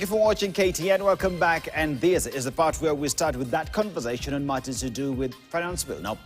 you for watching KTN. Welcome back. And this is the part where we start with that conversation on matters to do with Finance Bill. Now,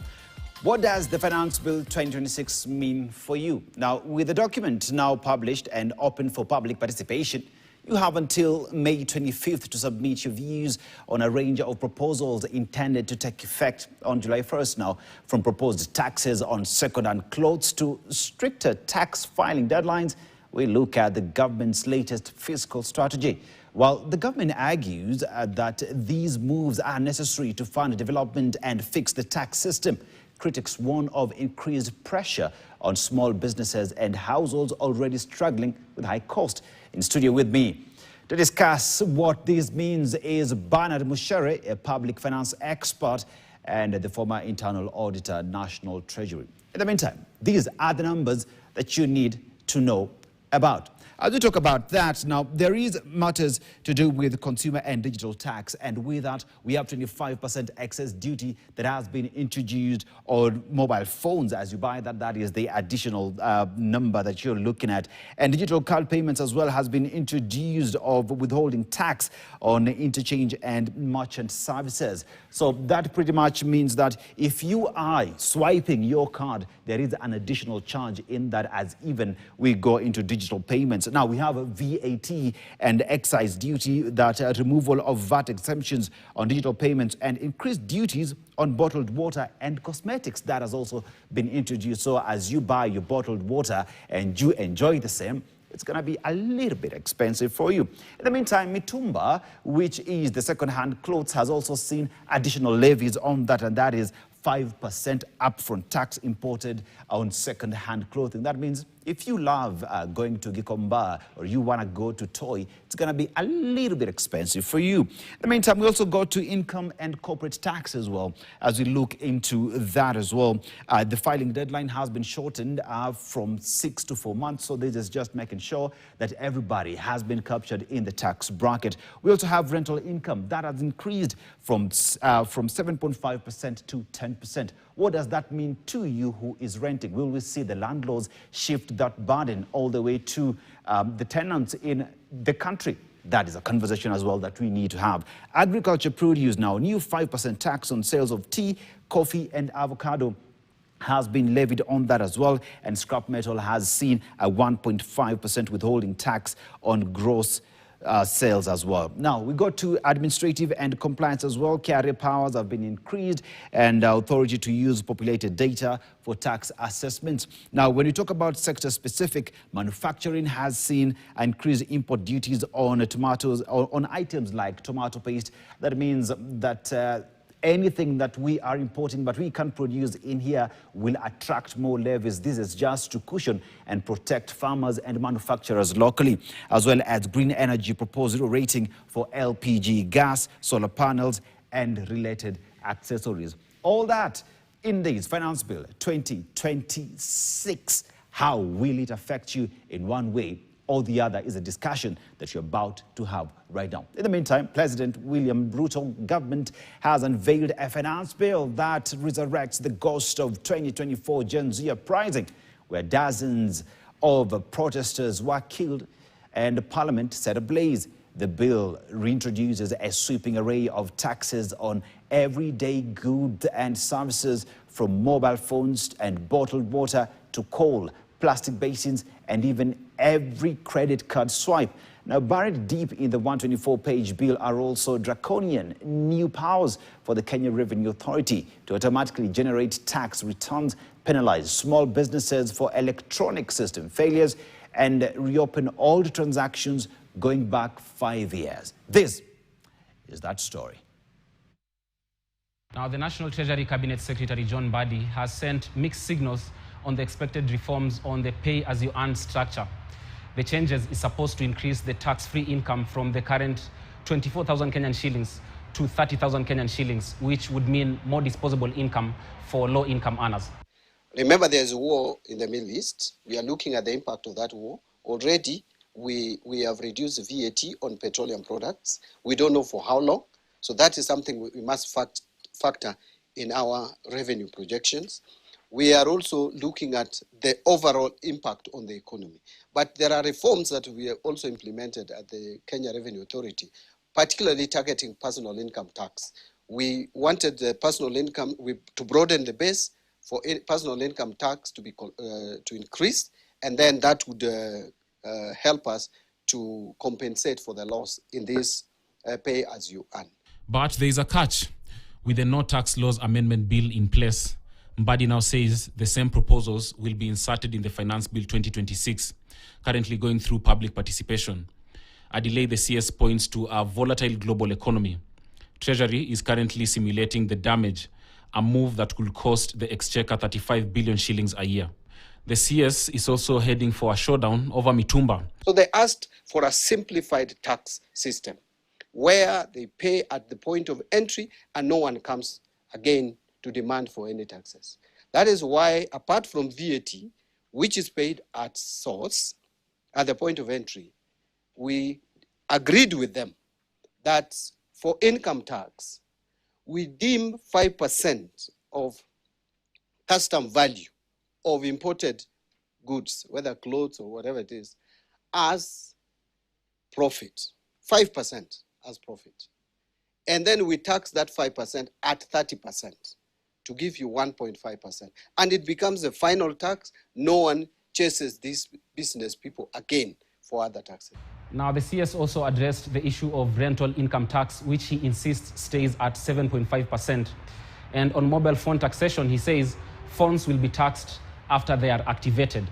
what does the Finance Bill 2026 mean for you? Now, with the document now published and open for public participation, you have until May 25th to submit your views on a range of proposals intended to take effect on July 1st now, from proposed taxes on second-hand clothes to stricter tax filing deadlines. We look at the government's latest fiscal strategy. While the government argues that these moves are necessary to fund development and fix the tax system, critics warn of increased pressure on small businesses and households already struggling with high cost. In studio with me to discuss what this means is Bernard Mushere, a public finance expert and the former internal auditor, National Treasury. In the meantime, these are the numbers that you need to know about. As we talk about that, now there is matters to do with consumer and digital tax, and with that we have 25% excess duty that has been introduced on mobile phones as you buy that. That is the additional number that you're looking at. And digital card payments as well has been introduced of withholding tax on interchange and merchant services. So that pretty much means that if you are swiping your card, there is an additional charge in that as even we go into digital payments. Now we have a VAT and excise duty, that removal of VAT exemptions on digital payments, and increased duties on bottled water and cosmetics. That has also been introduced. So as you buy your bottled water and you enjoy the same, it's going to be a little bit expensive for you. In the meantime, Mitumba, which is the second-hand clothes, has also seen additional levies on that, and that is 5% upfront tax imported on second-hand clothing. That means if you love going to Gikomba or you want to go to Toy, it's going to be a little bit expensive for you. In the meantime, we also go to income and corporate tax as well, as we look into that as well. The filing deadline has been shortened from 6 to 4 months, so this is just making sure that everybody has been captured in the tax bracket. We also have rental income that has increased from 7.5% to 10%. What does that mean to you who is renting? Will we see the landlords shift that burden all the way to the tenants in the country? That is a conversation as well that we need to have. Agriculture produce now, new 5% tax on sales of tea, coffee and avocado has been levied on that as well. And scrap metal has seen a 1.5% withholding tax on gross sales as well. Now we go to administrative and compliance as well. Carrier powers have been increased and authority to use populated data for tax assessments. Now when you talk about sector specific, manufacturing has seen increased import duties on tomatoes, on items like tomato paste. That means that anything that we are importing but we can't produce in here will attract more levies. This is just to cushion and protect farmers and manufacturers locally, as well as green energy proposed zero rating for LPG gas, solar panels and related accessories. All that in this Finance Bill 2026. How will it affect you in one way or the other is a discussion that you're about to have right now. In the meantime, President William Ruto's government has unveiled a finance bill that resurrects the ghost of 2024 Gen Z uprising, where dozens of protesters were killed and Parliament set ablaze. The bill reintroduces a sweeping array of taxes on everyday goods and services, from mobile phones and bottled water to coal, plastic basins, and even every credit card swipe. Now, buried deep in the 124-page bill are also draconian new powers for the Kenya Revenue Authority to automatically generate tax returns, penalize small businesses for electronic system failures, and reopen all the transactions going back 5 years. This is that story. Now, the National Treasury Cabinet Secretary John Mbadi has sent mixed signals on the expected reforms on the pay-as-you-earn structure. The changes is supposed to increase the tax-free income from the current 24,000 Kenyan shillings to 30,000 Kenyan shillings, which would mean more disposable income for low-income earners. Remember, there's a war in the Middle East. We are looking at the impact of that war. Already, we have reduced VAT on petroleum products. We don't know for how long. So that is something we must factor in our revenue projections. we are also looking at the overall impact on the economy. But there are reforms that we have also implemented at the Kenya Revenue Authority, particularly targeting personal income tax. We wanted the personal income to broaden the base for personal income tax to be to increase, and then that would help us to compensate for the loss in this pay as you earn. But there is a catch. With the No Tax Laws Amendment Bill in place, Mbadi now says the same proposals will be inserted in the Finance Bill 2026, currently going through public participation. A delay, the CS points to a volatile global economy. Treasury is currently simulating the damage, a move that could cost the Exchequer 35 billion shillings a year. The CS is also heading for a showdown over Mitumba. So they asked for a simplified tax system where they pay at the point of entry and no one comes again to demand for any taxes. That is why, apart from VAT, which is paid at source, at the point of entry, we agreed with them that for income tax, we deem 5% of custom value of imported goods, whether clothes or whatever it is, as profit, 5% as profit. And then we tax that 5% at 30% to give you 1.5%. And it becomes the final tax. No one chases these business people again for other taxes. Now, the CS also addressed the issue of rental income tax, which he insists stays at 7.5%. And on mobile phone taxation, he says phones will be taxed after they are activated.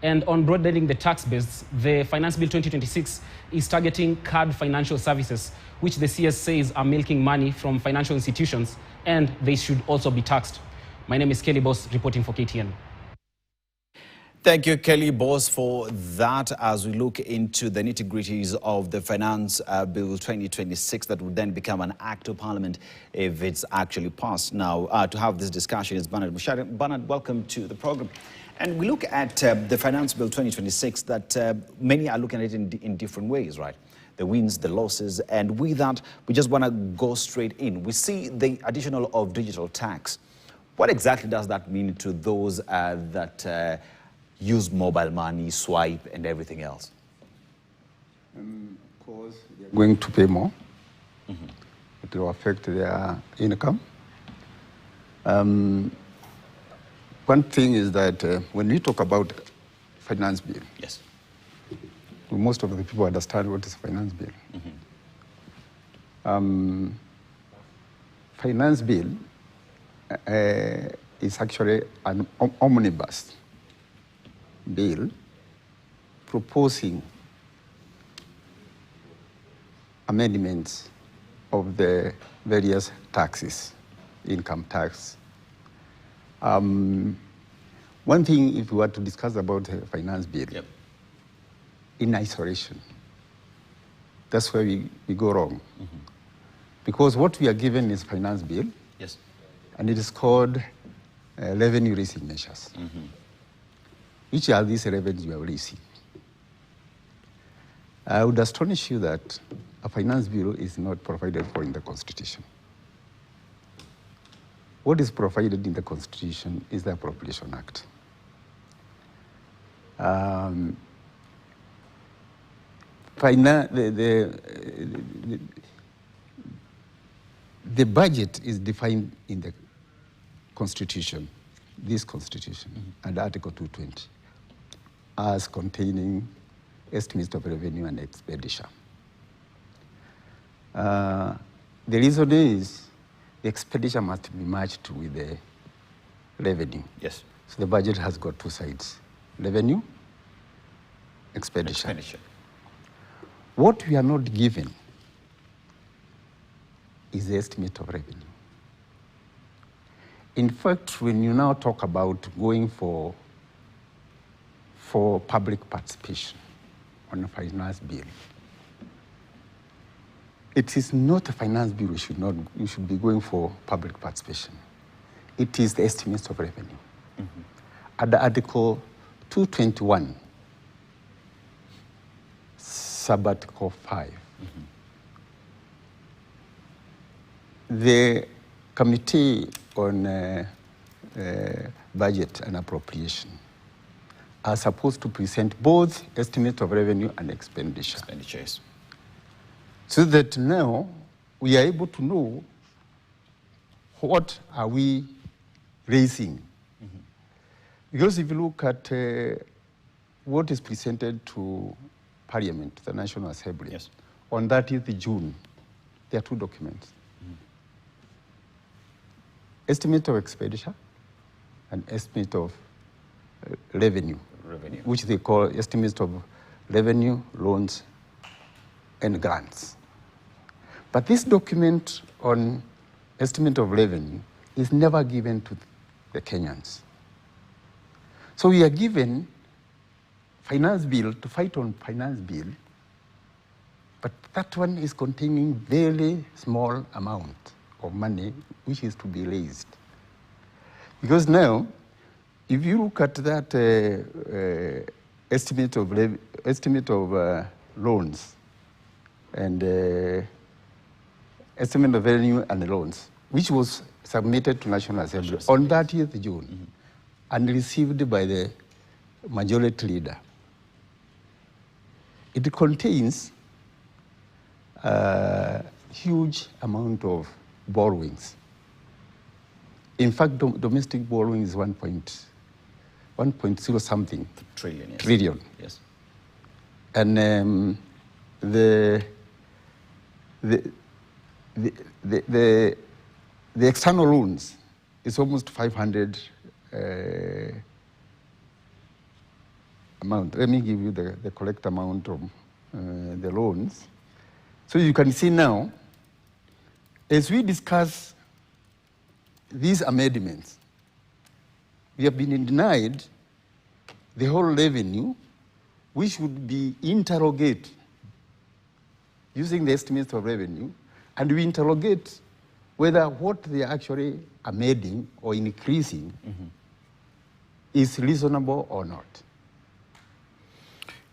And on broadening the tax base, the Finance Bill 2026 is targeting card financial services, which the CS says are milking money from financial institutions, and they should also be taxed. My name is Kelly Boss, reporting for KTN. Thank you, Kelly Boss, for that as we look into the nitty-gritties of the Finance Bill 2026 that would then become an act of Parliament if it's actually passed. Now, to have this discussion is Bernard Mushari. Bernard, welcome to the program. And we look at the Finance Bill 2026 that many are looking at it in different ways, right? The wins, the losses, and with that, we just want to go straight in. We see the additional of digital tax. What exactly does that mean to those that use mobile money, swipe, and everything else? Of course, they're going to pay more. Mm-hmm. It will affect their income. One thing is that when we talk about finance bill, yes, most of the people understand what is finance bill. Mm-hmm. Finance bill is actually an omnibus bill proposing amendments of the various taxes, income tax. One thing, if we were to discuss about the finance bill, yep, in isolation, that's where we go wrong. Mm-hmm. Because what we are given is finance bill, yes, and it is called revenue raising measures. Mm-hmm. Which are these revenues we are raising? I would astonish you that a finance bill is not provided for in the Constitution. What is provided in the Constitution is the Appropriation Act. The budget is defined in the Constitution, this Constitution, mm-hmm, and Article 220, as containing estimates of revenue and expenditure. The reason is the expenditure must be matched with the revenue. Yes. So the budget has got two sides: revenue, expenditure. What we are not given is the estimate of revenue. In fact, when you now talk about going for public participation on a finance bill, it is not a finance bill you should be going for public participation. It is the estimates of revenue. Mm-hmm. Under Article 221, Sub-Article 5, mm-hmm, the Committee on budget and appropriation are supposed to present both estimate of revenue and expenditure. Expenditures. So that now we are able to know what are we raising. Because if you look at what is presented to Parliament, the National Assembly, Yes. on 30th June, there are two documents. Estimate of expenditure and estimate of revenue, which they call estimate of revenue, loans, and grants. But this document on estimate of revenue is never given to the Kenyans. So we are given finance bill to fight on finance bill, but that one is containing very small amount of money which is to be raised. Because now, if you look at that estimate of loans and estimate of revenue and loans, which was submitted to National Assembly on 30th June and received by the majority leader, it contains a huge amount of borrowings. In fact, domestic borrowing is 1.0 something Trillion. Yes. trillion. Yes. And the external loans is almost 500 amount. Let me give you the correct amount of the loans. So you can see now, as we discuss these amendments, we have been denied the whole revenue, which would be interrogated using the estimates of revenue, and we interrogate whether what they actually are amending or increasing is reasonable or not.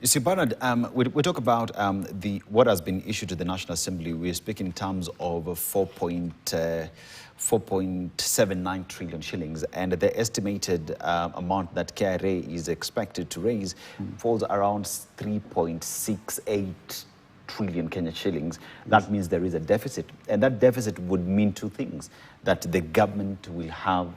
You see, Bernard, we talk about what has been issued to the National Assembly. We're speaking in terms of 4.79 trillion shillings, and the estimated amount that KRA is expected to raise falls around 3.68 trillion Kenya shillings. That means there is a deficit, and that deficit would mean two things: that the government will have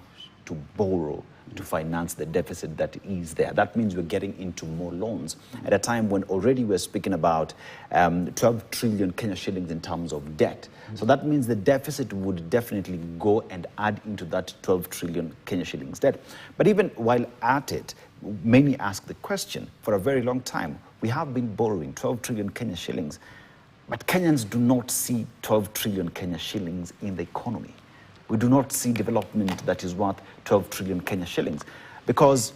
to borrow to finance the deficit that is there. That means we're getting into more loans at a time when already we're speaking about 12 trillion Kenya shillings in terms of debt. So that means the deficit would definitely go and add into that 12 trillion Kenya shillings debt. But even while at it, many ask the question, for a very long time, we have been borrowing 12 trillion Kenya shillings, but Kenyans do not see 12 trillion Kenya shillings in the economy. We do not see development that is worth 12 trillion Kenya shillings, because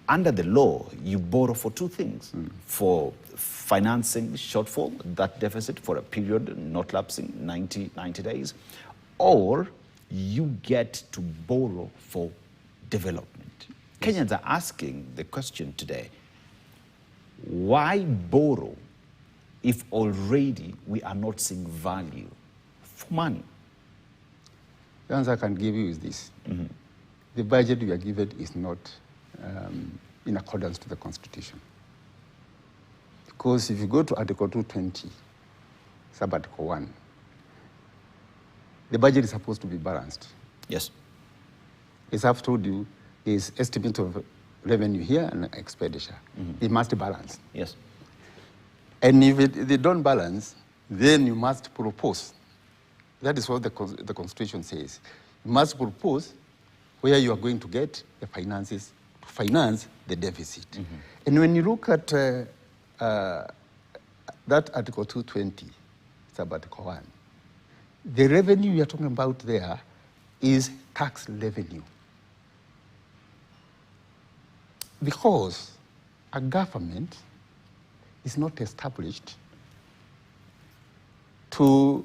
under the law, you borrow for two things: for financing shortfall, that deficit for a period not lapsing 90 days, or you get to borrow for development. Kenyans are asking the question today, why borrow if already we are not seeing value for money? The answer I can give you is this. The budget we are given is not in accordance to the Constitution. Because if you go to Article 220, Sub-Article 1, the budget is supposed to be balanced. Yes. As I've told you, there's estimate of revenue here and expenditure. It must balance. Yes. And if they don't balance, then you must propose. That is what the Constitution says. You must propose where you are going to get the finances to finance the deficit. And when you look at that Article 220, Sub-Article 1, the revenue you are talking about there is tax revenue. Because a government is not established to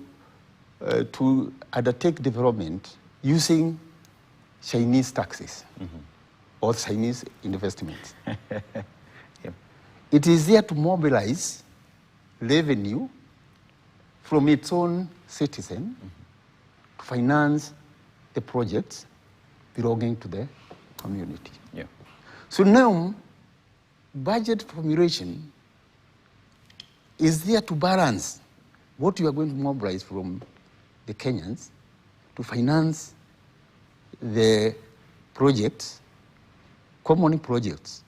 undertake development using Chinese taxes or Chinese investments. Yep. It is there to mobilize revenue from its own citizen to finance the projects belonging to the community. Yeah. So now, budget formulation is there to balance what you are going to mobilize from the Kenyans to finance the projects, common projects.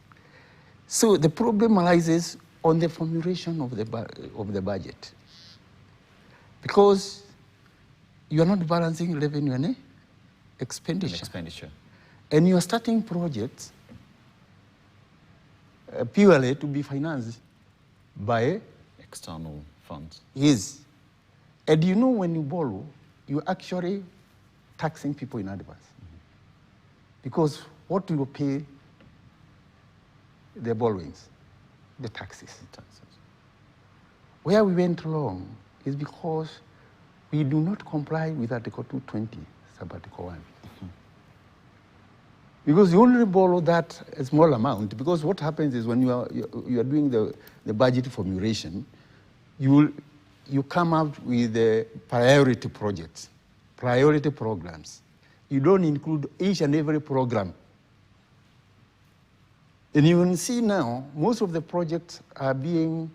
So the problem arises on the formulation of the budget, because you are not balancing revenue and expenditure. And you are starting projects purely to be financed by external funds. Yes. And you know, when you borrow, you're actually taxing people in advance. Because what will pay the borrowings? The taxes. Where we went wrong is because we do not comply with Article 220, Sub-Article 1. Because you only borrow that a small amount, because what happens is when you are doing the budget formulation, you come out with the priority projects, priority programs. You don't include each and every program. And you will see now, most of the projects are being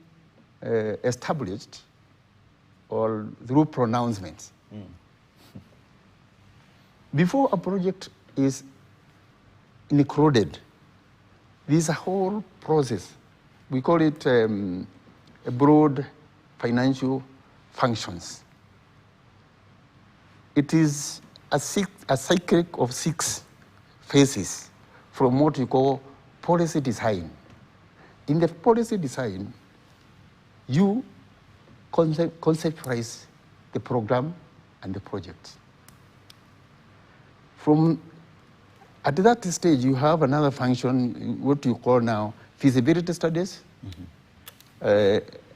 established or through pronouncements. Before a project is included, there's a whole process. We call it a broad financial functions. It is a cycle of 6 phases from what we call policy design. In the policy design, you conceptualize the program and the project. At that stage, you have another function, what you call now feasibility studies,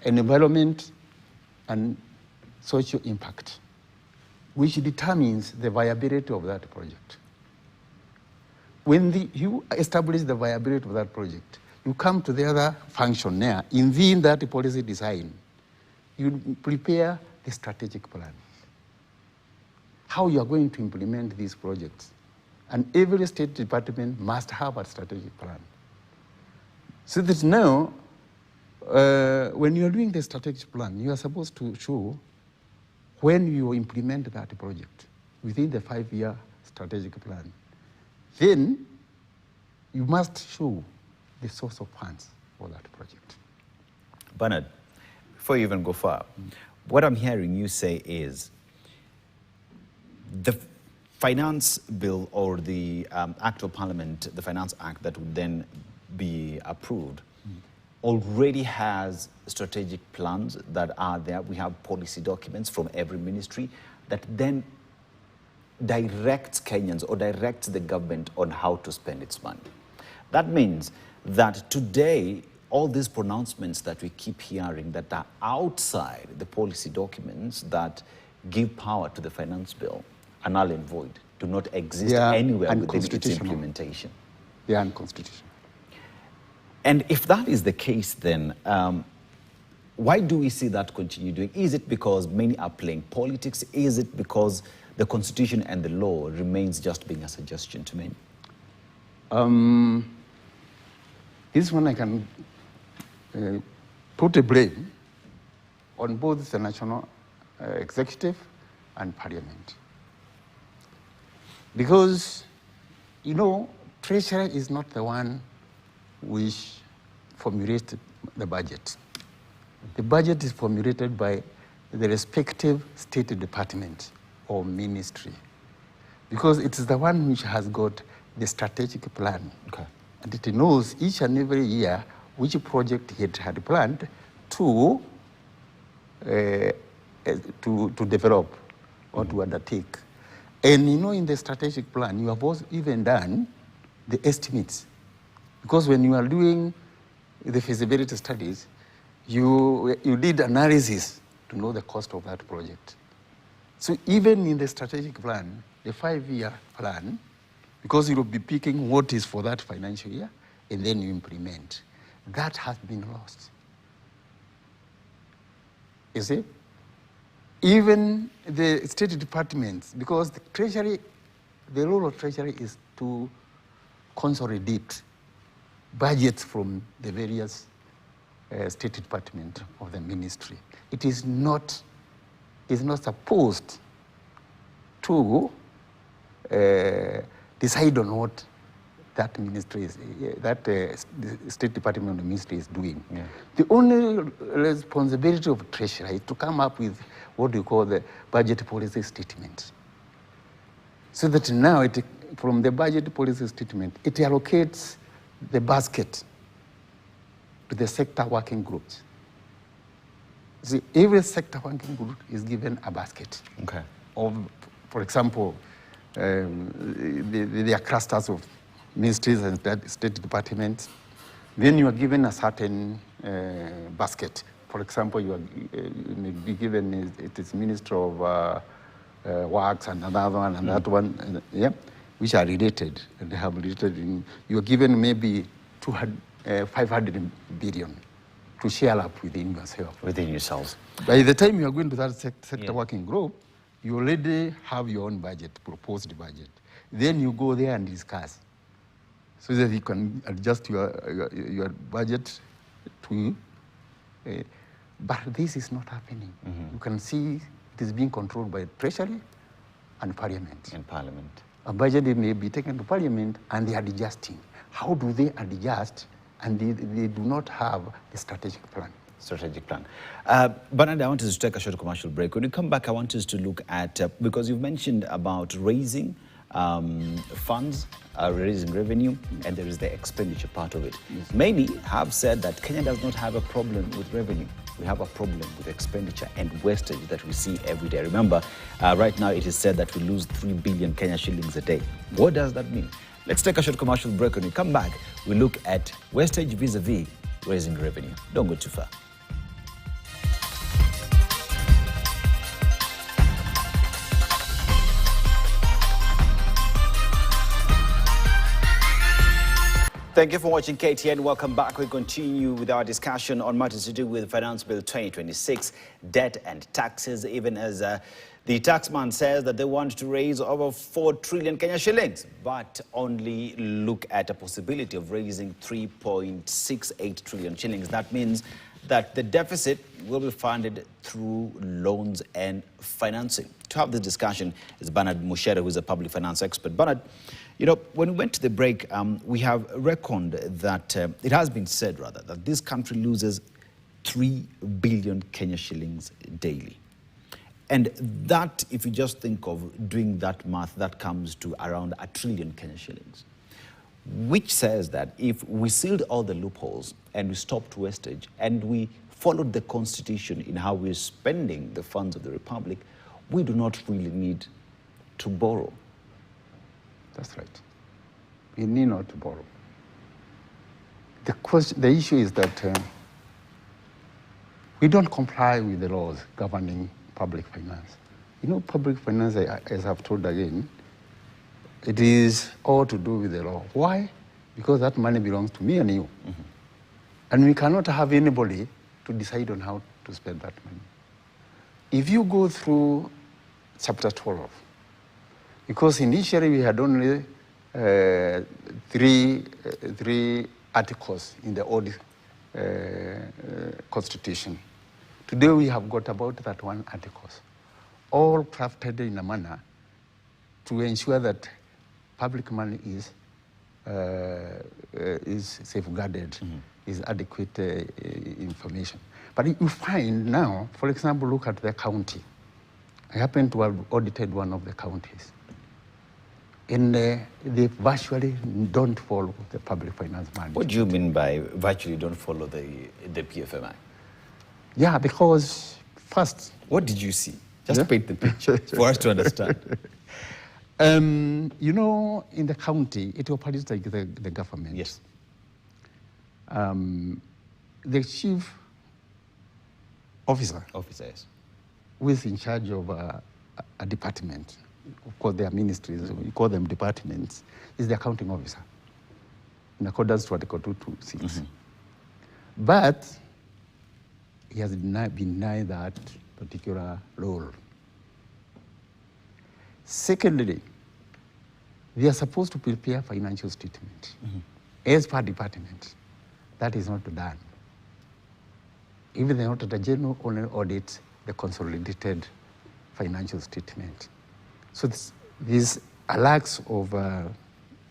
environment, and social impact, which determines the viability of that project. When you establish the viability of that project, you come to the other function there. Within that policy design, you prepare the strategic plan, how you are going to implement these projects. And every state department must have a strategic plan. So that now, when you are doing the strategic plan, you are supposed to show when you implement that project within the 5-year strategic plan. Then you must show the source of funds for that project. Bernard, before you even go far, what I'm hearing you say is the finance bill or the act of parliament, the finance act that would then be approved, already has strategic plans that are there. We have policy documents from every ministry that then directs Kenyans or directs the government on how to spend its money. That means that today, all these pronouncements that we keep hearing that are outside the policy documents that give power to the finance bill are null and void, do not exist anywhere within its implementation. They are unconstitutional. And if that is the case, then why do we see that continue doing? Is it because many are playing politics? Is it because the constitution and the law remains just being a suggestion to many? This one I can put a blame on both the national executive and parliament. Because, you know, Treasury is not the one which formulates the budget. The budget is formulated by the respective state department or ministry, because it is the one which has got the strategic plan. Okay. And it knows each and every year which project it had planned to develop or to undertake. And you know, in the strategic plan, you have also even done the estimates. Because when you are doing the feasibility studies, you did analysis to know the cost of that project. So even in the strategic plan, the 5-year plan, because you will be picking what is for that financial year, and then you implement. That has been lost. You see? Even the state departments, because the Treasury, the role of Treasury is to consolidate budgets from the various state departments of the ministry. It is not supposed to decide on what that ministry is, the State Department of the ministry is doing. Yeah. The only responsibility of treasurer is to come up with what you call the budget policy statement. So that now, from the budget policy statement, it allocates the basket to the sector working groups. See, every sector working group is given a basket. Okay. Of, for example, there are clusters of ministries and state departments. Then you are given a certain basket. For example, you may be given it is Minister of Works and another one and that one, which are related and they have related. You are given maybe 500 billion to share up within yourself. Within yourselves. By the time you are going to that sector working group, you already have your own budget, proposed budget. Then you go there and discuss, so that you can adjust your budget to. But this is not happening. You can see it is being controlled by Treasury and Parliament. In Parliament. A budget may be taken to Parliament and they are adjusting. How do they adjust? And they do not have a strategic plan. Strategic plan. Bernard, I want us to take a short commercial break. When we come back, I want us to look at, because you've mentioned about raising funds, raising revenue, and there is the expenditure part of it. Yes. Many have said that Kenya does not have a problem with revenue. We have a problem with expenditure and wastage that we see every day. Remember, right now it is said that we lose 3 billion Kenya shillings a day. What does that mean? Let's take a short commercial break. When we come back, we look at wastage vis-a-vis raising revenue. Don't go too far. Thank you for watching KTN. Welcome back. We continue with our discussion on matters to do with Finance Bill 2026, debt and taxes, even as the taxman says that they want to raise over 4 trillion Kenya shillings, but only look at a possibility of raising 3.68 trillion shillings. That means that the deficit will be funded through loans and financing. To have this discussion is Bernard Mushere, who is a public finance expert. Bernard, you know, when we went to the break, we have reckoned that it has been said, rather, that this country loses 3 billion Kenya shillings daily. And that, if you just think of doing that math, that comes to around 1 trillion Kenya shillings, which says that if we sealed all the loopholes and we stopped wastage and we followed the constitution in how we're spending the funds of the republic, we do not really need to borrow. That's right. We need not to borrow. The issue is that we don't comply with the laws governing public finance. You know, public finance, as I've told again, it is all to do with the law. Why? Because that money belongs to me and you. And we cannot have anybody to decide on how to spend that money. If you go through chapter 12, because initially we had only three articles in the old constitution. Today we have got about 31 articles, all crafted in a manner to ensure that public money is safeguarded, is adequate information. But you find now, for example, look at the county. I happen to have audited one of the counties. And they virtually don't follow the public finance management. What do you mean by virtually don't follow the PFMI? Yeah, because first... What did you see? Just paint the picture for us to understand. You know, in the county, it operates like the government. Yes. The chief officer, yes, who is in charge of a department, of course they are ministries, we call them departments, is the accounting officer, in accordance to Article 226. But he has been denied that particular role. Secondly, They are supposed to prepare financial statement as per department. That is not done. Even the Auditor General only audits the consolidated financial statement. So there's a lack of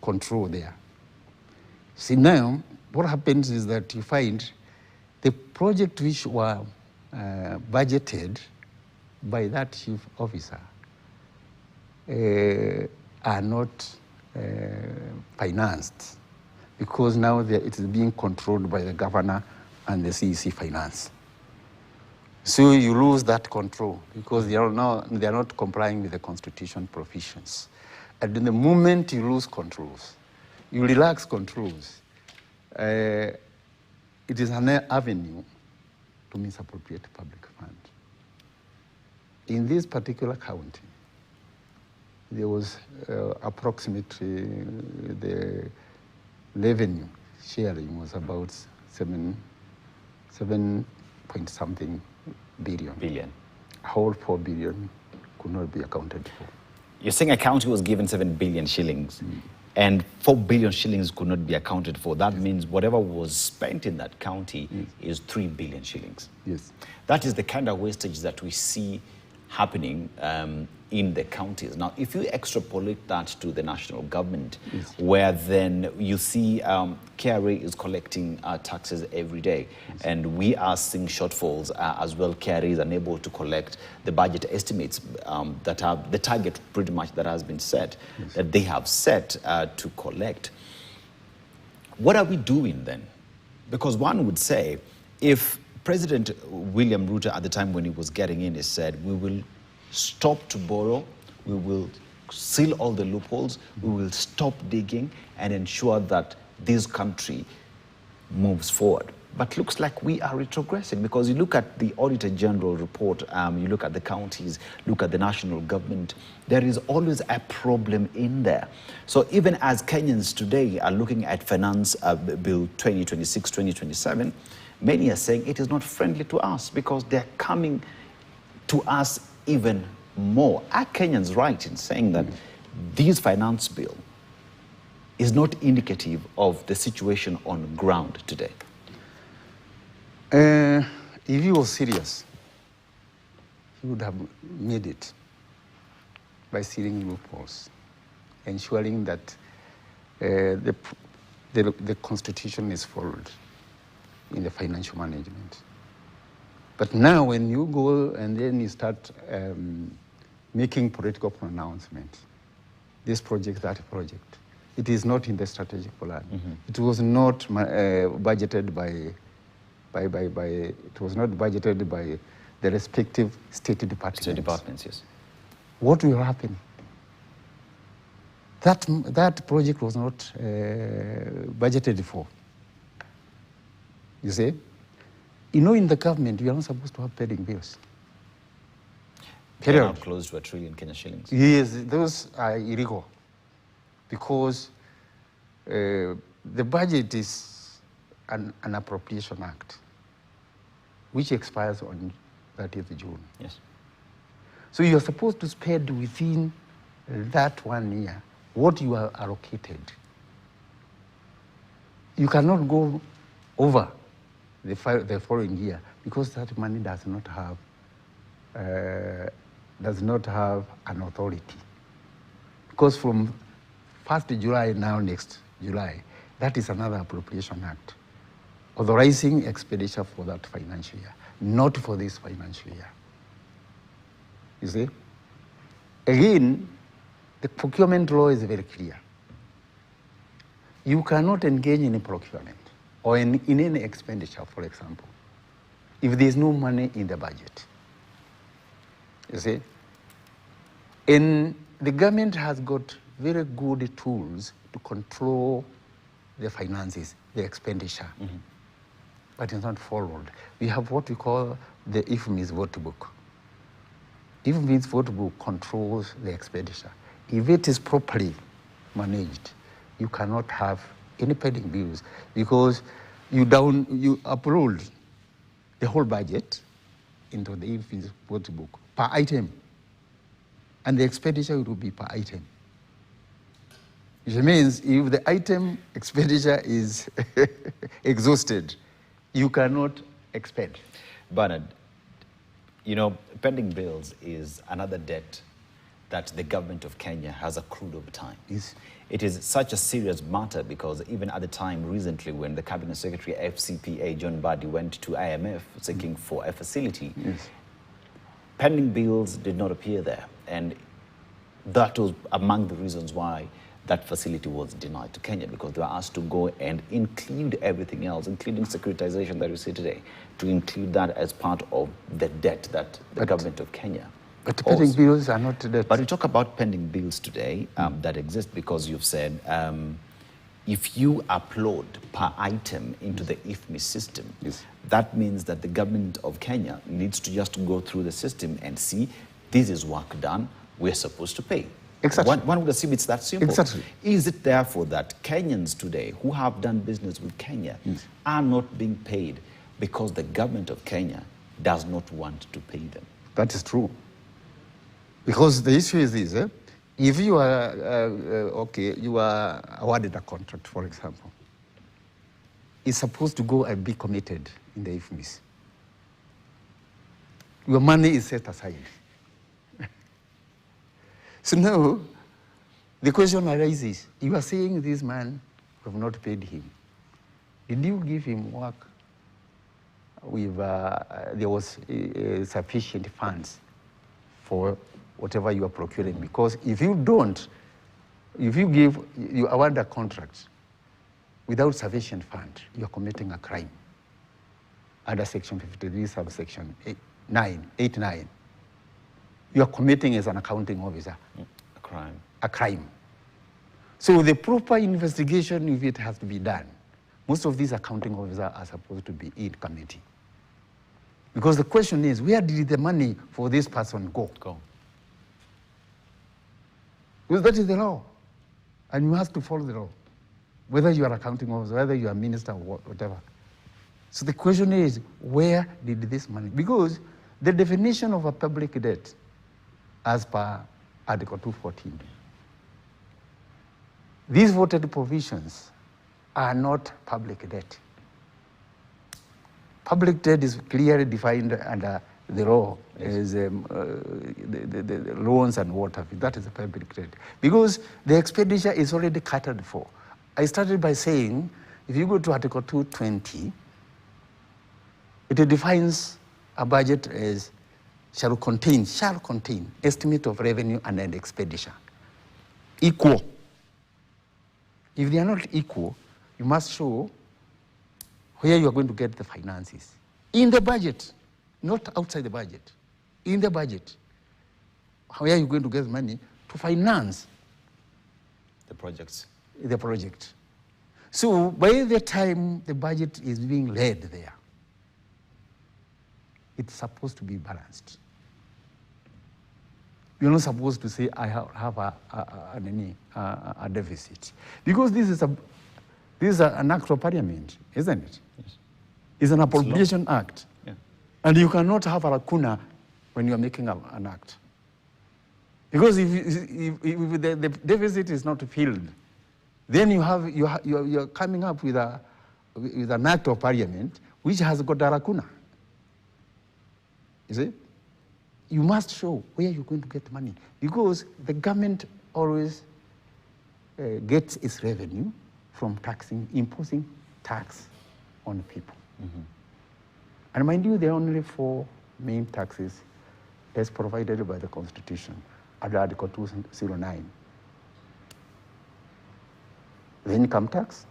control there. See now, what happens is that you find the project which were budgeted by that chief officer are not financed because now it is being controlled by the governor and the CEC finance. So you lose that control because they are not complying with the constitution provisions. And in the moment you lose controls, you relax controls, it is an avenue to misappropriate public fund. In this particular county, there was approximately the revenue sharing was about 7 point something billion. Whole 4 billion could not be accounted for. You're saying a county was given 7 billion shillings and 4 billion shillings could not be accounted for. That means whatever was spent in that county is 3 billion shillings. Yes. That is the kind of wastage that we see happening in the counties. Now, if you extrapolate that to the national government, where then you see KRA is collecting taxes every day, and we are seeing shortfalls as well. KRA is unable to collect the budget estimates that are the target pretty much that has been set, that they have set to collect. What are we doing then? Because one would say, if President William Ruto at the time when he was getting in, he said, we will stop to borrow, we will seal all the loopholes, we will stop digging and ensure that this country moves forward. But looks like we are retrogressing because you look at the Auditor General report, you look at the counties, look at the national government, there is always a problem in there. So even as Kenyans today are looking at Finance Bill 2026-2027, many are saying it is not friendly to us because they're coming to us even more. Are Kenyans right in saying that this finance bill is not indicative of the situation on ground today? If he was serious, he would have made it by sealing loopholes, ensuring that the constitution is followed in the financial management. But now when you go and then you start making political pronouncements, this project, that project, it is not in the strategic plan. It was not budgeted by the respective state departments. State departments, yes. What will happen? That project was not budgeted for. You see? You know, in the government, we are not supposed to have pending bills. They're now close to 1 trillion Kenya shillings. Yes, those are illegal because the budget is an appropriation act which expires on 30th June. Yes. So you are supposed to spend within that 1 year what you are allocated. You cannot go over the following year because that money does not have an authority. Because from 1st July now, next July, that is another appropriation act, authorizing expenditure for that financial year, not for this financial year. You see? Again, the procurement law is very clear. You cannot engage in a procurement or in any expenditure, for example, if there's no money in the budget. You see? And the government has got very good tools to control the finances, the expenditure, but it's not followed. We have what we call the IFMIS vote book. IFMIS vote book controls the expenditure. If it is properly managed, you cannot have any pending bills because you upload the whole budget into the IFMIS vote book per item, and the expenditure will be per item. Which means if the item expenditure is exhausted, you cannot expend. Bernard, you know, pending bills is another debt that the government of Kenya has accrued over time. Yes. It is such a serious matter because even at the time recently when the Cabinet Secretary FCPA, John Mbadi, went to IMF seeking for a facility, Yes. pending bills did not appear there. And that was among the reasons why that facility was denied to Kenya, because they were asked to go and include everything else, including securitization that we see today, to include that as part of the debt that the government of Kenya. But pending bills are not debt. But we talk about pending bills today that exist because you've said if you upload per item into the IFMI system, Yes. that means that the government of Kenya needs to just go through the system and see this is work done, we're supposed to pay. Exactly. One would assume it's that simple. Exactly. Is it therefore that Kenyans today who have done business with Kenya are not being paid because the government of Kenya does not want to pay them? That is true. Because the issue is this, if you are, you are awarded a contract, for example, it's supposed to go and be committed in the IFMIS. Your money is set aside. So now, the question arises, you are saying this man, you have not paid him. Did you give him work with, there was sufficient funds for whatever you are procuring? Because if you don't, if you award a contract without sufficient fund, you are committing a crime. Under Section 53, subsection 8.9. You are committing as an accounting officer A crime. a crime. So the proper investigation, if it has to be done, most of these accounting officers are supposed to be in committee. Because the question is, where did the money for this person go? Because that is the law. And you have to follow the law. Whether you are accounting officer, whether you are minister or whatever. So the question is, where did this money? Because the definition of a public debt, as per Article 214, these voted provisions are not public debt. Public debt is clearly defined under the law as the loans and water. That is a public debt. Because the expenditure is already catered for. I started by saying, if you go to Article 220, it defines a budget as shall contain estimate of revenue and an expenditure. Equal. If they are not equal, you must show where you are going to get the finances. In the budget, not outside the budget. In the budget, where are you going to get money to finance The projects. the project? So by the time the budget is being laid there, it's supposed to be balanced. You're not supposed to say, I have a deficit. Because this is an act of parliament, isn't it? Yes. It's an appropriation act. Yeah. And you cannot have a lacuna when you're making an act. Because if the deficit is not filled, then you're coming up with an act of parliament which has got a lacuna. You see? You must show where you're going to get money, because the government always gets its revenue from imposing tax on people. And mind you, there are only 4 main taxes as provided by the Constitution under Article 209. The income tax,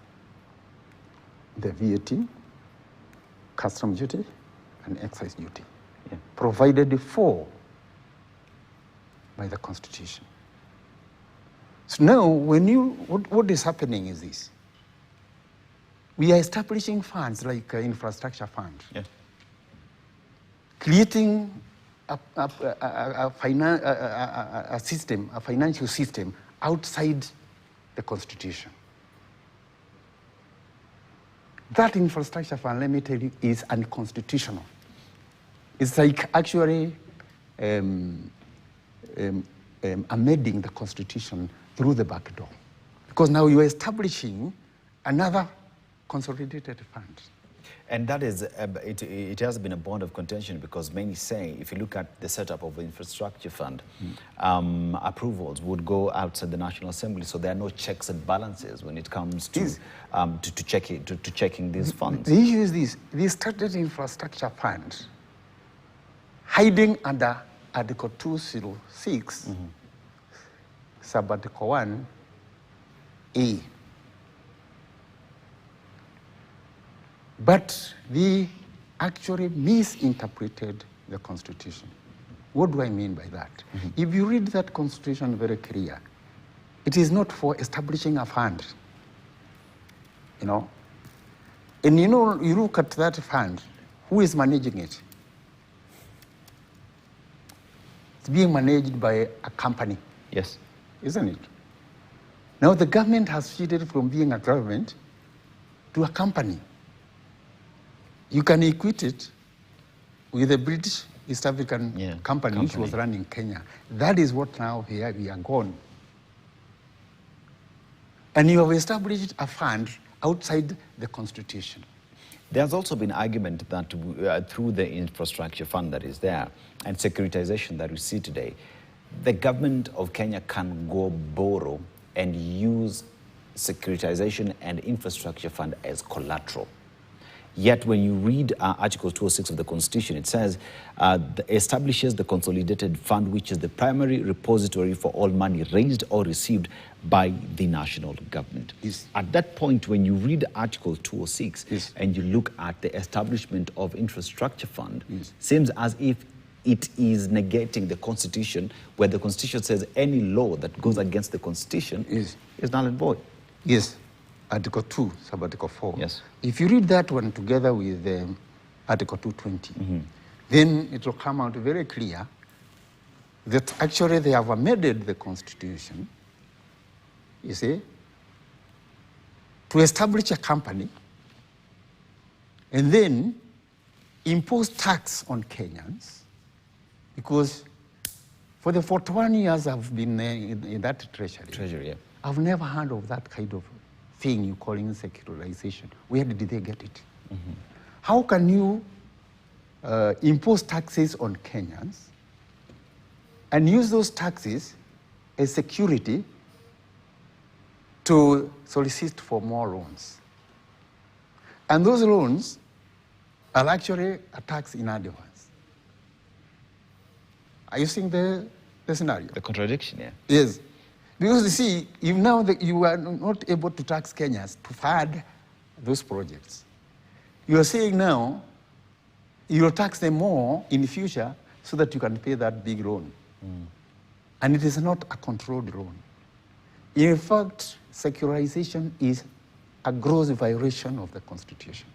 the VAT, custom duty, and excise duty. Provided for by the Constitution. So now, what is happening is this. We are establishing funds like infrastructure fund, creating a financial system outside the Constitution. That infrastructure fund, let me tell you, is unconstitutional. It's like actually amending the Constitution through the back door. Because now you are establishing another consolidated fund. And that is, it has been a bond of contention because many say, if you look at the setup of the infrastructure fund, approvals would go outside the National Assembly, so there are no checks and balances when it comes to checking these funds. The issue is this: they started infrastructure fund hiding under Article 206, Sub-Article 1A. But they actually misinterpreted the Constitution. What do I mean by that? If you read that Constitution very clear, it is not for establishing a fund, you know. And you know, you look at that fund, who is managing it? It's being managed by a company. Yes. Isn't it? Now the government has shifted from being a government to a company. You can equate it with a British East African company which was run in Kenya. That is what now here we are gone. And you have established a fund outside the Constitution. There's also been argument that through the infrastructure fund that is there and securitization that we see today, the government of Kenya can go borrow and use securitization and infrastructure fund as collateral. Yet when you read Article 206 of the Constitution, it says, establishes the consolidated fund, which is the primary repository for all money raised or received by the national government. Yes. At that point, when you read Article 206 yes. and you look at the establishment of infrastructure fund, seems as if it is negating the Constitution, where the Constitution says any law that goes against the Constitution is null and void. Yes. Article 2, Sub-Article 4. Yes. If you read that one together with Article 220, then it will come out very clear that actually they have amended the Constitution, you see, to establish a company and then impose tax on Kenyans, because for the 41 years I've been in that treasury, Yeah. I've never heard of that kind of thing you're calling secularization. Where did they get it? How can you impose taxes on Kenyans and use those taxes as security to solicit for more loans? And those loans are actually a tax in advance. Are you seeing the scenario? The contradiction, yeah. Yes. Because you see, if now you are not able to tax Kenyans to fund those projects, you are saying now you will tax them more in the future so that you can pay that big loan. And it is not a controlled loan. In fact, secularization is a gross violation of the Constitution.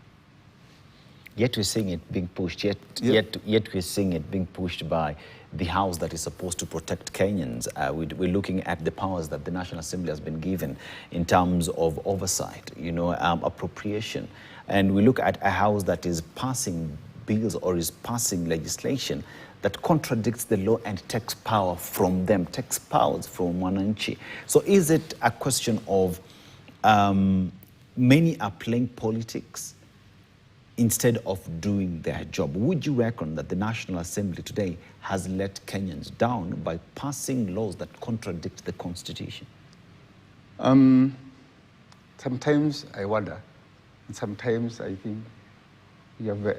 Yet we're seeing it being pushed, yet we're seeing it being pushed by the House that is supposed to protect Kenyans. We're looking at the powers that the National Assembly has been given in terms of oversight, appropriation. And we look at a House that is passing bills or is passing legislation that contradicts the law and takes power from them, takes powers from Wananchi. So is it a question of many are playing politics instead of doing their job? Would you reckon that the National Assembly today has let Kenyans down by passing laws that contradict the Constitution? Sometimes I wonder, and sometimes I think you have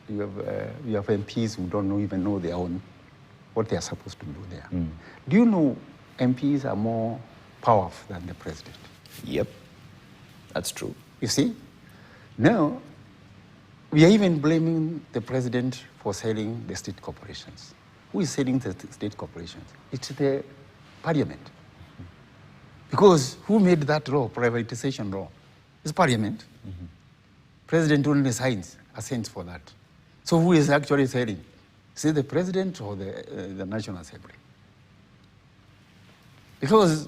MPs who don't even know their own, what they are supposed to do there. Do you know MPs are more powerful than the president? Yep, that's true. You see? Now, we are even blaming the president for selling the state corporations. Who is selling the state corporations? It's the parliament. Because who made that law, privatization law? It's parliament. President only assents for that. So who is actually selling? Is it the president or the National Assembly? Because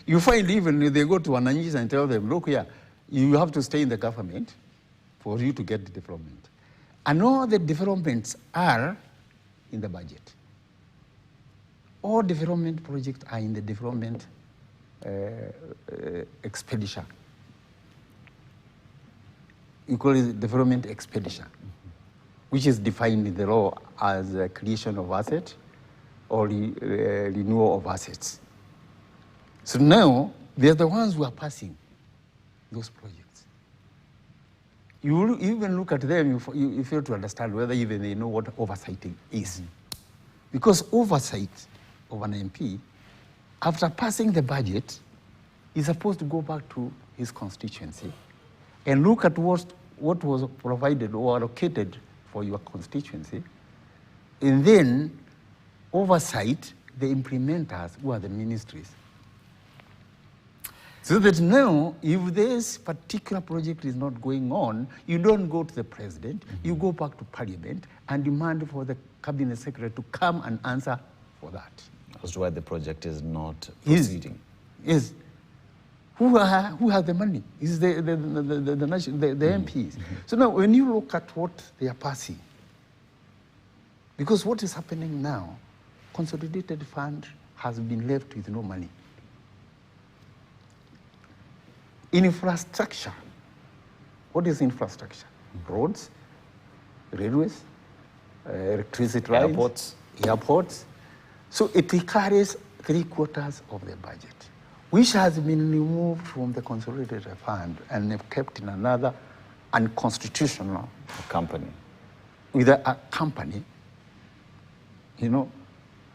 you find even if they go to Wananchi and tell them, look here, you have to stay in the government for you to get the development. And all the developments are in the budget. All development projects are in the development expenditure. We call it development expenditure, which is defined in the law as a creation of assets or renewal of assets. So now, they're the ones who are passing those projects. You even look at them, you fail to understand whether even they know what oversight is. Because oversight of an MP, after passing the budget, is supposed to go back to his constituency and look at what was provided or allocated for your constituency, and then oversight the implementers, who are the ministries. So that now, if this particular project is not going on, you don't go to the president, you go back to parliament and demand for the cabinet secretary to come and answer for that. As to why the project is not proceeding. Yes. Who has the money? Is the MPs. So now, when you look at what they are passing, because what is happening now, consolidated fund has been left with no money. Infrastructure. What is infrastructure? Roads, railways, electricity lines, airports. So it carries 3/4 of the budget, which has been removed from the consolidated fund and kept in another unconstitutional company. With a company. You know,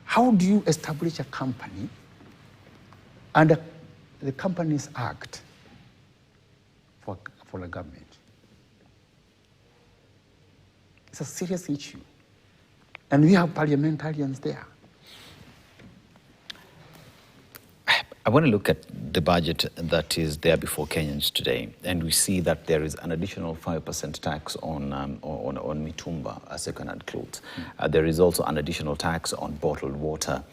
how do you establish a company under the Companies Act for the government? It's a serious issue. And we have parliamentarians there. I want to look at the budget that is there before Kenyans today, and we see that there is an additional 5% tax on mitumba, second-hand clothes. There is also an additional tax on bottled water.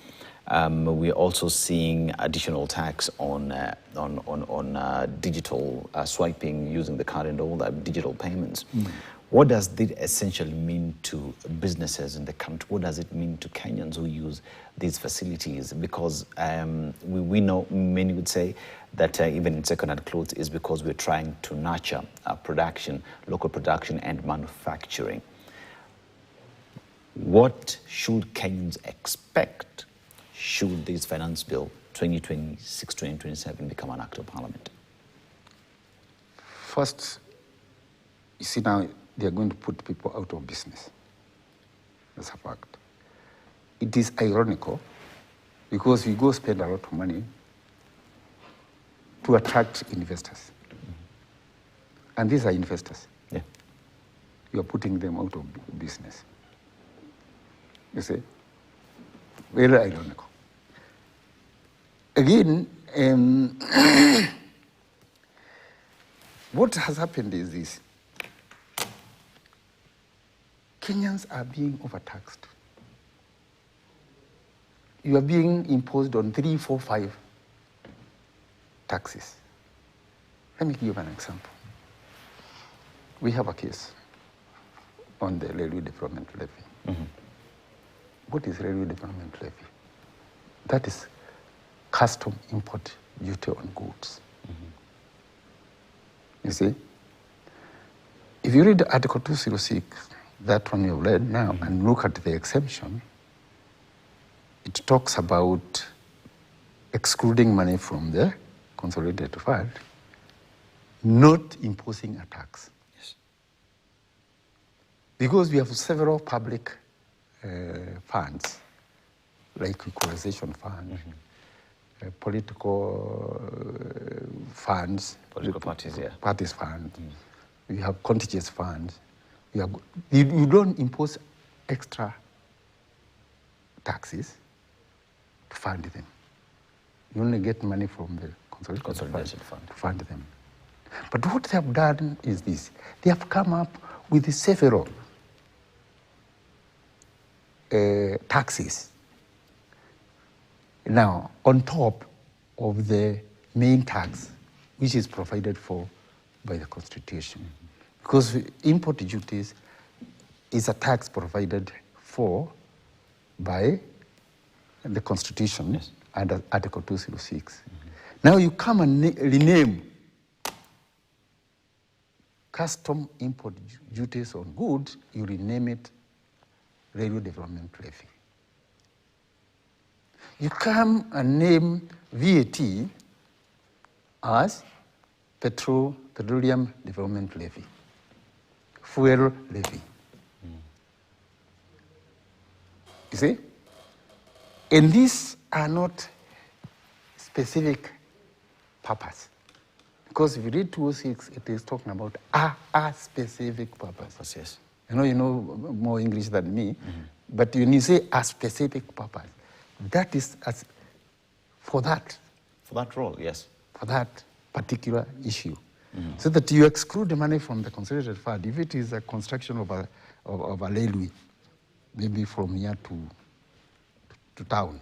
We're also seeing additional tax on digital swiping using the card and all that, digital payments. What does this essentially mean to businesses in the country? What does it mean to Kenyans who use these facilities? Because we know, many would say that even in second-hand clothes is because we're trying to nurture production, local production and manufacturing. What should Kenyans expect should this finance bill 2026-2027 become an act of parliament? First, you see now, they are going to put people out of business. That's a fact. It is ironical because we go spend a lot of money to attract investors. And these are investors. Yeah. You are putting them out of business. You see? Very ironical. Again, what has happened is this. Kenyans are being overtaxed. You are being imposed on 3, 4, 5 taxes. Let me give an example. We have a case on the railway development levy. What is railway development levy? That is custom import duty on goods. You see? If you read Article 206, that one you've read now, and look at the exemption, it talks about excluding money from the consolidated fund, not imposing a tax. Yes. Because we have several public funds, like equalization fund, political funds, Political parties, yeah. Parties fund. We have contingent funds. You don't impose extra taxes to fund them. You only get money from the consolidated fund to fund them. But what they have done is this. They have come up with several taxes. Now, on top of the main tax, which is provided for by the Constitution. Because import duties is a tax provided for by the Constitution under Article 206. Now you come and rename custom import duties on goods, you rename it Railway Development Levy. You come and name VAT as Petroleum Development Levy, Fuel Levy. You see? And these are not specific purpose. Because if you read 206, it is talking about a specific purpose. Yes. You know more English than me, but when you say a specific purpose, that is for that. For that role, yes. For that particular issue. So that you exclude the money from the consolidated fund. If it is a construction of a railway, maybe from here to town,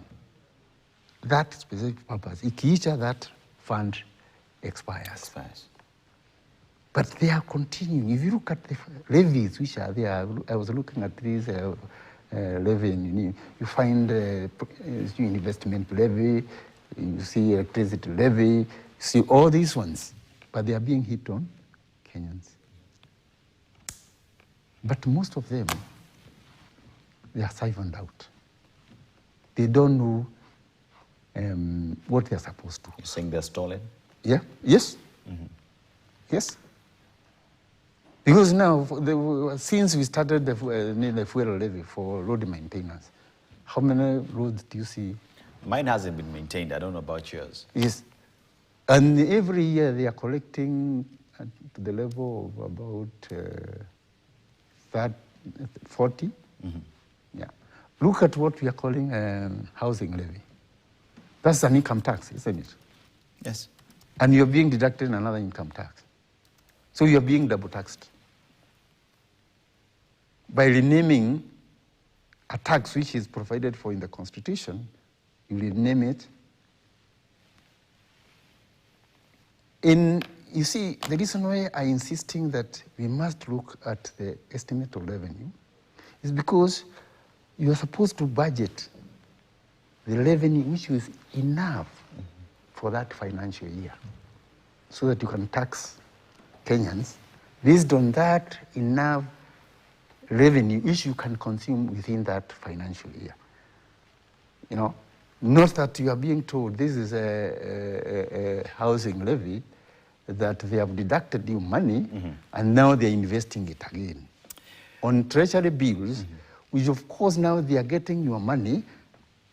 that specific purpose, ikiisha that fund expires. But they are continuing. If you look at the levies which are there, I was looking at these levy, you find investment levy, you see electricity levy, you see all these ones, but they are being hit on Kenyans. But most of them, they are siphoned out. They don't know what they are supposed to. You're saying they're stolen? Yeah, yes. Yes. Because now, since we started the fuel levy for road maintenance, how many roads do you see? Mine hasn't been maintained. I don't know about yours. Yes. And every year they are collecting to the level of about 40. Yeah. Look at what we are calling housing levy. That's an income tax, isn't it? Yes. And you're being deducted another income tax. So you're being double taxed. By renaming a tax which is provided for in the Constitution, you rename it. You see, the reason why I'm insisting that we must look at the estimate of revenue is because you are supposed to budget the revenue which is enough for that financial year so that you can tax Kenyans based on that enough revenue which you can consume within that financial year. You know, not that you are being told this is a housing levy, that they have deducted you money and now they're investing it again on treasury bills, which of course now they are getting your money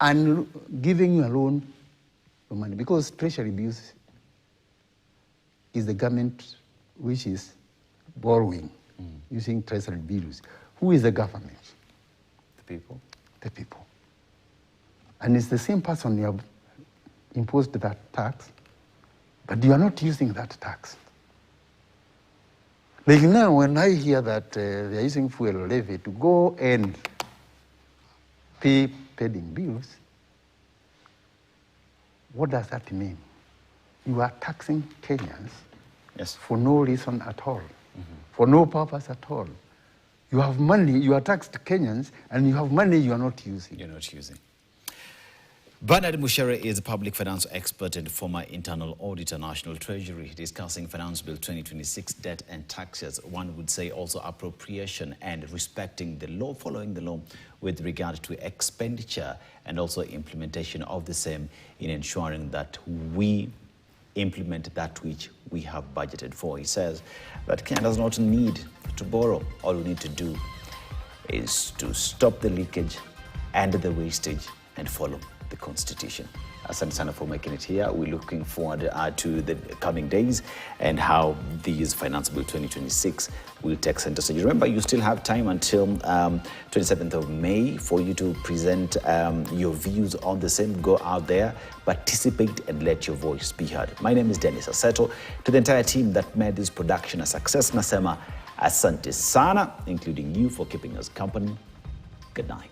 and giving you a loan for money, because treasury bills is the government which is borrowing using treasury bills. Who is the government? The people. The people. And it's the same person you have imposed that tax, but you are not using that tax. Like now, when I hear that they are using fuel levy to go and pay pending bills, what does that mean? You are taxing Kenyans for no reason at all, for no purpose at all. You have money, you are taxed Kenyans, and you have money you are not using. You're not using. Bernard Mushere is a public finance expert and former internal auditor, National Treasury, discussing Finance Bill 2026, debt and taxes. One would say also appropriation and respecting the law, following the law with regard to expenditure and also implementation of the same in ensuring that we implement that which we have budgeted for. He says that Kenya does not need to borrow. All we need to do is to stop the leakage and the wastage and follow the Constitution. Asante sana for making it here. We're looking forward to the coming days and how these Finance Bill 2026 will take center stage. Remember, you still have time until 27th of May for you to present your views on the same. Go out there, participate, and let your voice be heard. My name is Dennis Aseto. To the entire team that made this production a success, nasema asante sana, including you for keeping us company. Good night.